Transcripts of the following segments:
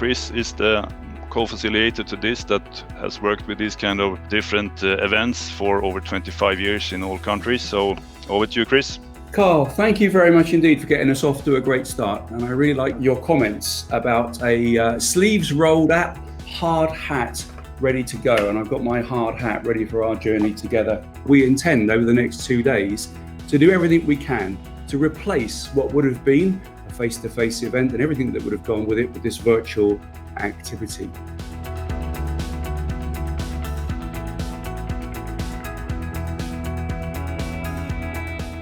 Chris is the co-facilitator to this, that has worked with these kind of different events for over 25 years in all countries. So over to you, Chris. Carl, thank you very much indeed for getting us off to a great start. And I really like your comments about a sleeves rolled up, hard hat ready to go. And I've got my hard hat ready for our journey together. We intend over the next 2 days to do everything we can to replace what would have been a face-to-face event and everything that would have gone with it with this virtual activity.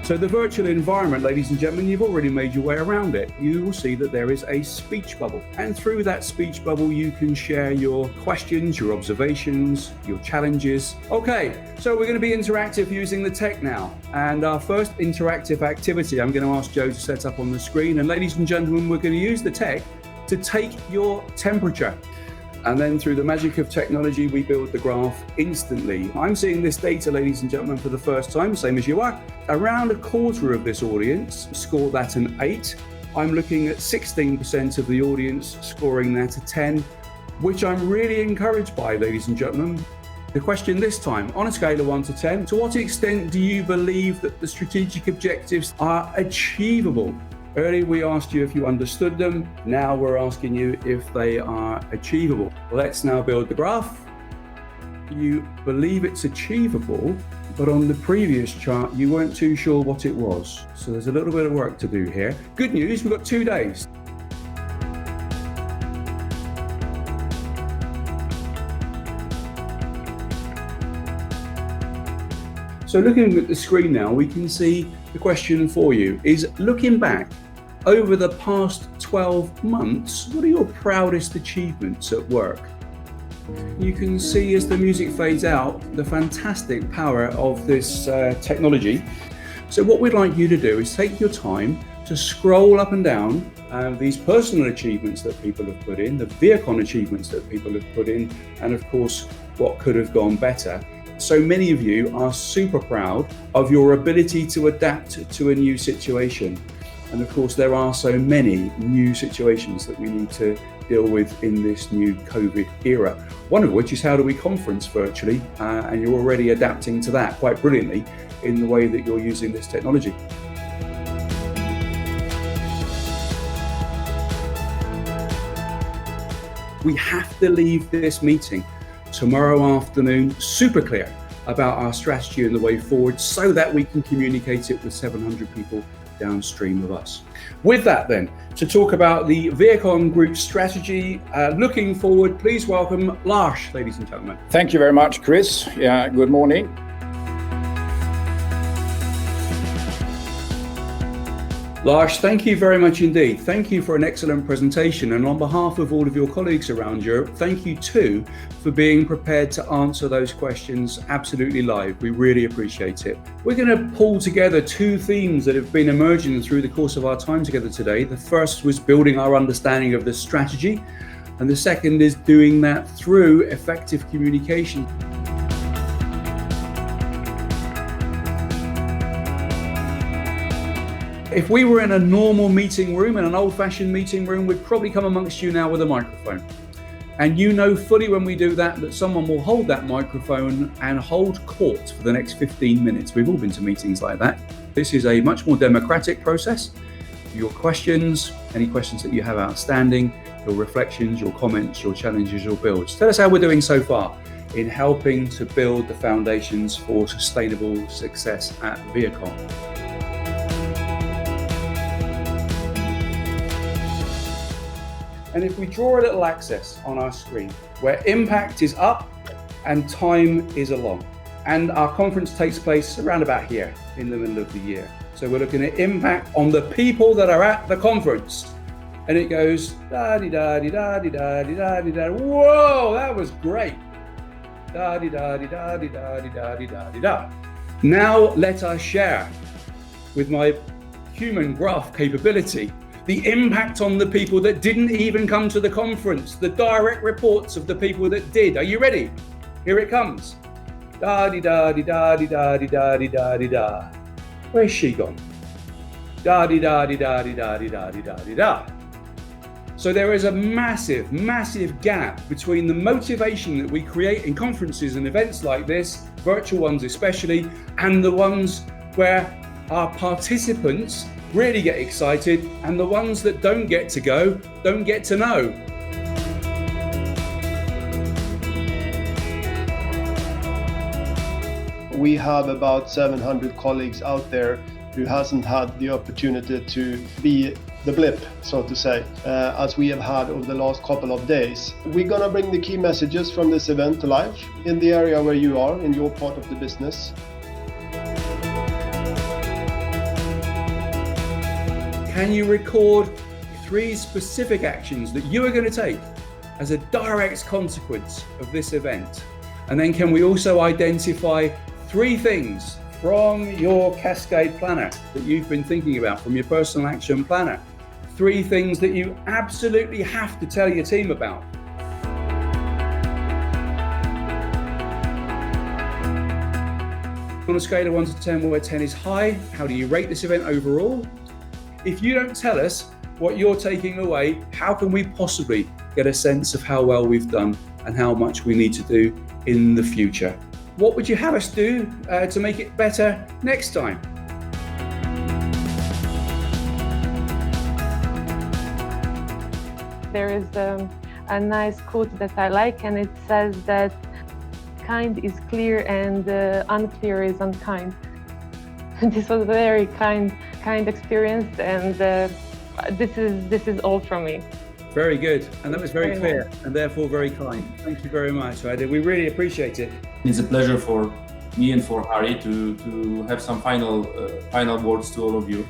So the virtual environment, ladies and gentlemen, you've already made your way around it. You will see that there is a speech bubble. And through that speech bubble, you can share your questions, your observations, your challenges. Okay, so we're going to be interactive using the tech now. And our first interactive activity, I'm going to ask Joe to set up on the screen. And ladies and gentlemen, we're going to use the tech to take your temperature. And then through the magic of technology, we build the graph instantly. I'm seeing this data, ladies and gentlemen, for the first time, same as you are. Around a quarter of this audience scored that an 8. I'm looking at 16% of the audience scoring that a 10, which I'm really encouraged by, ladies and gentlemen. The question this time, on a scale of 1 to 10, to what extent do you believe that the strategic objectives are achievable? Earlier we asked you if you understood them. Now we're asking you if they are achievable. Let's now build the graph. You believe it's achievable, but on the previous chart, you weren't too sure what it was. So there's a little bit of work to do here. Good news, we've got 2 days. So looking at the screen now, we can see the question for you is, looking back over the past 12 months, what are your proudest achievements at work? You can see as the music fades out, the fantastic power of this technology. So what we'd like you to do is take your time to scroll up and down these personal achievements that people have put in, the Viacom achievements that people have put in, and of course, what could have gone better. So many of you are super proud of your ability to adapt to a new situation. And of course, there are so many new situations that we need to deal with in this new COVID era. One of which is, how do we conference virtually? And you're already adapting to that quite brilliantly in the way that you're using this technology. We have to leave this meeting tomorrow afternoon super clear about our strategy and the way forward, so that we can communicate it with 700 people downstream of us. With that then, to talk about the Viacom Group strategy, looking forward, please welcome Lars, ladies and gentlemen. Thank you very much, Chris. Yeah, good morning. Lars, thank you very much indeed. Thank you for an excellent presentation. And on behalf of all of your colleagues around Europe, thank you too for being prepared to answer those questions absolutely live. We really appreciate it. We're going to pull together 2 themes that have been emerging through the course of our time together today. The first was building our understanding of the strategy, and the second is doing that through effective communication. If we were in a normal meeting room, in an old-fashioned meeting room, we'd probably come amongst you now with a microphone. And you know fully when we do that, that someone will hold that microphone and hold court for the next 15 minutes. We've all been to meetings like that. This is a much more democratic process. Your questions, any questions that you have outstanding, your reflections, your comments, your challenges, your builds. Tell us how we're doing so far in helping to build the foundations for sustainable success at Viacom. And if we draw a little axis on our screen where impact is up and time is along, and our conference takes place around about here in the middle of the year. So we're looking at impact on the people that are at the conference. And it goes da-di-da-di-da-di-da-di-da-di-da. Whoa, that was great. Da-di-da-di-da-di-da-di-da-di-da-di-da. Now let us share with my human graph capability the impact on the people that didn't even come to the conference, the direct reports of the people that did. Are you ready? Here it comes. Da-di-da-di-da-di-da-di-da-di-da-di-da. Where's she gone? Da-di-da-di-da-di-da-di-da-di-da-di-da. So there is a massive, massive gap between the motivation that we create in conferences and events like this, virtual ones especially, and the ones where our participants really get excited and the ones that don't get to go don't get to know. We have about 700 colleagues out there who hasn't had the opportunity to be the blip, so to say, as we have had over the last couple of days. We're gonna bring the key messages from this event to life in the area where you are, in your part of the business. Can you record 3 specific actions that you are going to take as a direct consequence of this event? And then can we also identify 3 things from your Cascade planner that you've been thinking about, from your personal action planner? 3 things that you absolutely have to tell your team about. On a scale of 1 to 10, where 10 is high, how do you rate this event overall? If you don't tell us what you're taking away, how can we possibly get a sense of how well we've done and how much we need to do in the future? What would you have us do to make it better next time? There is a nice quote that I like, and it says that kind is clear and unclear is unkind. This was a very kind experience, and this is all from me. Very good, and that was very clear and therefore very kind. Thank you very much, Heidi. We really appreciate it. It's a pleasure for me and for Harry to have some final words to all of you.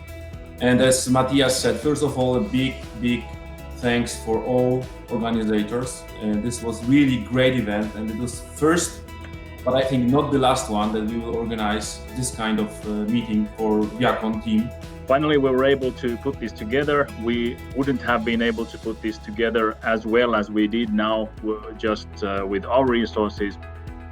And as Matthias said, first of all, a big thanks for all organizers. And this was really great event, and it was first, but I think not the last one that we will organize this kind of meeting for Viacom team. Finally, we were able to put this together. We wouldn't have been able to put this together as well as we did now, just with our resources.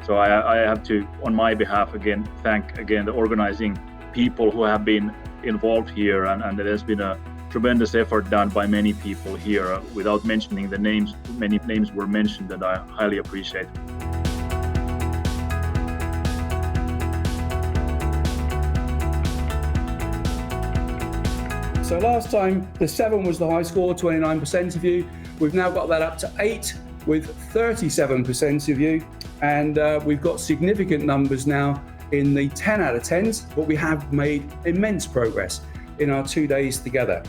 So I have to, on my behalf, again, thank the organizing people who have been involved here, and there's been a tremendous effort done by many people here. Without mentioning the names, many names were mentioned that I highly appreciate. So last time, the 7 was the high score, 29% of you. We've now got that up to 8 with 37% of you. And we've got significant numbers now in the 10 out of 10s, but we have made immense progress in our 2 days together.